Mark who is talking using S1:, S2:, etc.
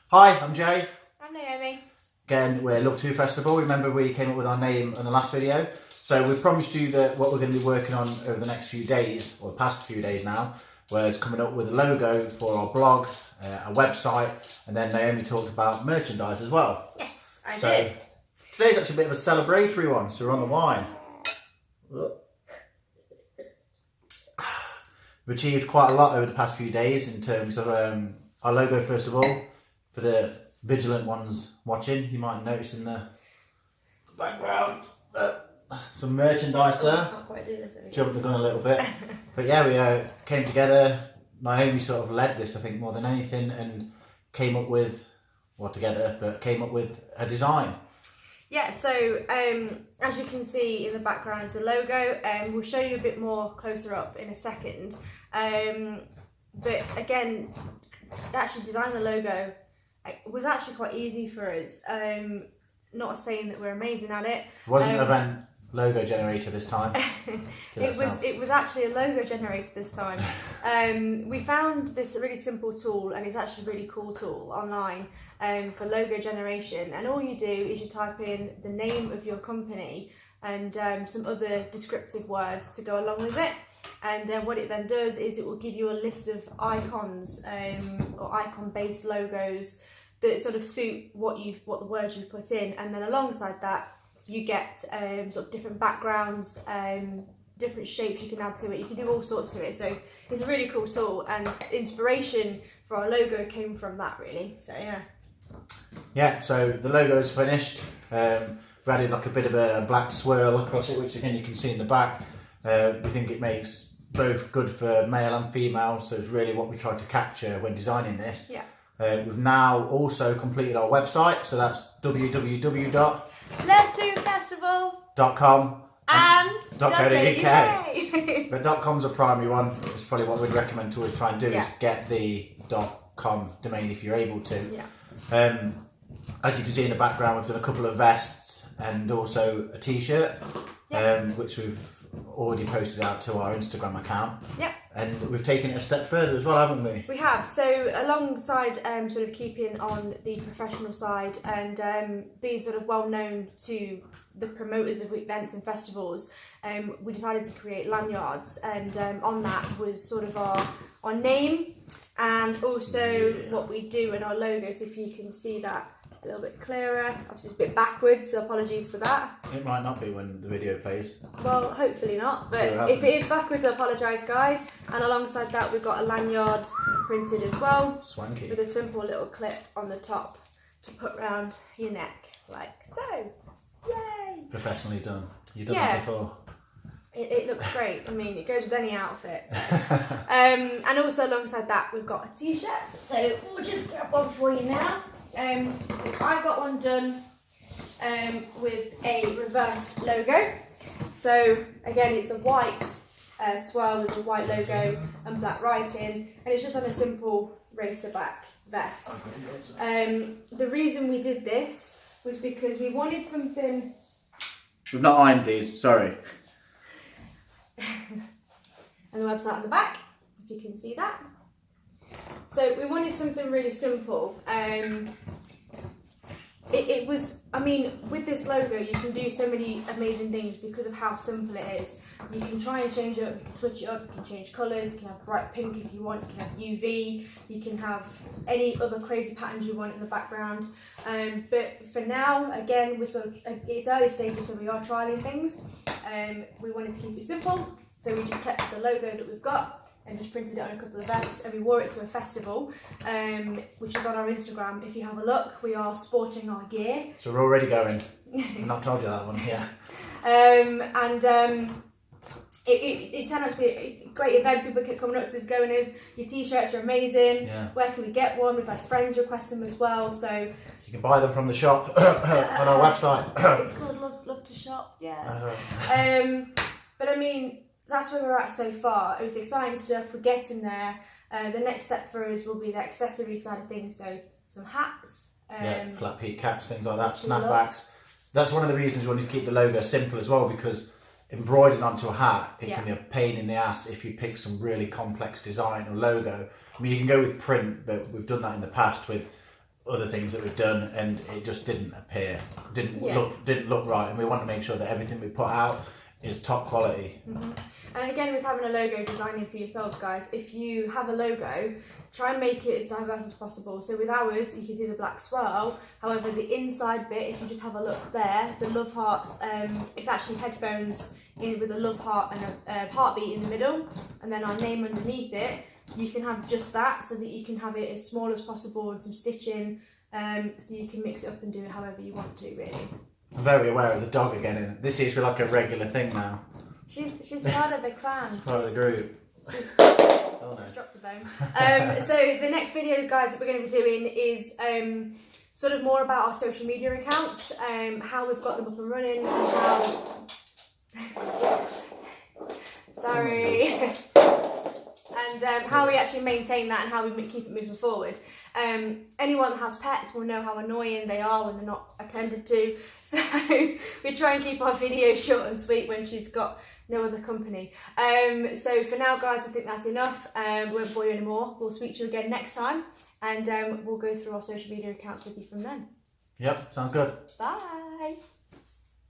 S1: Hi, I'm Jay.
S2: I'm Naomi.
S1: Again, we're Love To Festival. Remember we came up with our name in the last video. So we promised you that what we're going to be working on over the next few days, or the past few days now, was coming up with a logo for our blog, a website, and then Naomi talked about merchandise as well.
S2: Yes, I did.
S1: Today's actually a bit of a celebratory one, so we're on the wine. We've achieved quite a lot over the past few days in terms of our logo, first of all. For the vigilant ones watching, you might notice in the background some merchandise there.
S2: I can't quite do this anymore.
S1: Jumped the gun a little bit. But yeah, we came together. Naomi sort of led this, I think, more than anything, and came up with a design.
S2: Yeah, so as you can see in the background is the logo. We'll show you a bit more closer up in a second. But again, actually designing the logo was actually quite easy for us. Not saying that we're amazing at it.
S1: It wasn't an event logo generator this time.
S2: It was actually a logo generator this time. We found this really simple tool, and it's actually a really cool tool online for logo generation. And all you do is you type in the name of your company and some other descriptive words to go along with it. And what it then does is it will give you a list of icons or icon-based logos that sort of suit what the words you put in, and then alongside that you get sort of different backgrounds, different shapes you can add to it. You can do all sorts to it. So it's a really cool tool, and inspiration for our logo came from that, really. So yeah. Yeah.
S1: So the logo is finished. We added like a bit of a black swirl across it, which again you can see in the back. We think it makes both good for male and female, so it's really what we tried to capture when designing this.
S2: Yeah.
S1: We've now also completed our website, so that's
S2: www.lovetofestival.com
S1: and .co.uk. But .com's a primary one. It's probably what we'd recommend to always try and do is get the .com domain if you're able to.
S2: Yeah.
S1: As you can see in the background, we've done a couple of vests and also a T-shirt, which we've already posted out to our Instagram account.
S2: Yep.
S1: And we've taken it a step further as well, haven't we?
S2: We have. So alongside sort of keeping on the professional side and being sort of well known to the promoters of events and festivals, we decided to create lanyards, and on that was sort of our name and also what we do in our logo. So if you can see that a little bit clearer. Obviously it's a bit backwards, so apologies for that.
S1: It might not be when the video plays.
S2: Well, hopefully not, but if it is backwards, I apologise, guys. And alongside that we've got a lanyard printed as well.
S1: Swanky.
S2: With a simple little clip on the top to put round your neck, like so. Yay!
S1: Professionally done. You've done that before.
S2: It looks great. I mean, it goes with any outfit. And also alongside that we've got a T-shirt, so we'll just grab one for you now. I got one done with a reversed logo. So again, it's a white swirl with a white logo and black writing, and it's just on a simple racer back vest. The reason we did this was because we wanted something.
S1: We've not ironed these, sorry.
S2: And the website on the back, if you can see that. So we wanted something really simple. It was, I mean, with this logo you can do so many amazing things because of how simple it is. You can try and change it up, you can switch it up, you can change colours, you can have bright pink if you want, you can have UV, you can have any other crazy patterns you want in the background. But for now, again, we're sort of, it's early stages, so we are trialling things. We wanted to keep it simple, so we just kept the logo that we've got and just printed it on a couple of vests, and we wore it to a festival, which is on our Instagram. If you have a look, we are sporting our gear.
S1: So we're already going. I've not told you that one, yeah.
S2: It turned out to be a great event. People kept coming up to us going, your T-shirts are amazing. Yeah. Where can we get one? We've had friends request them as well. So
S1: you can buy them from the shop on our website.
S2: It's called Love to Shop, yeah. But I mean, that's where we're at so far. It was exciting stuff. We're getting there. The next step for us will be the accessory side of things. So some hats.
S1: Flat peak caps, things like that, snapbacks. That's one of the reasons we wanted to keep the logo simple as well, because embroidering onto a hat, it can be a pain in the ass if you pick some really complex design or logo. I mean, you can go with print, but we've done that in the past with other things that we've done, and it just didn't appear, didn't look right, and we want to make sure that everything we put out is top quality.
S2: Mm-hmm. And again, with having a logo designing for yourselves, guys, if you have a logo, try and make it as diverse as possible. So with ours, you can see the black swirl. However, the inside bit, if you just have a look there, the love hearts, it's actually headphones with a love heart and a heartbeat in the middle, and then our name underneath it. You can have just that, so that you can have it as small as possible and some stitching, so you can mix it up and do it however you want to, really.
S1: I'm very aware of the dog again, and this is like a regular thing now.
S2: She's part of the clan.
S1: Part of the group.
S2: She's dropped a bone. So the next video, guys, that we're going to be doing is sort of more about our social media accounts, how we've got them up and running, and how... Sorry. And how we actually maintain that and how we keep it moving forward. Anyone that has pets will know how annoying they are when they're not attended to. So we try and keep our videos short and sweet when she's got no other company. So for now, guys, I think that's enough. We won't bore you anymore. We'll speak to you again next time, and we'll go through our social media accounts with you from then.
S1: Yep, sounds good.
S2: Bye.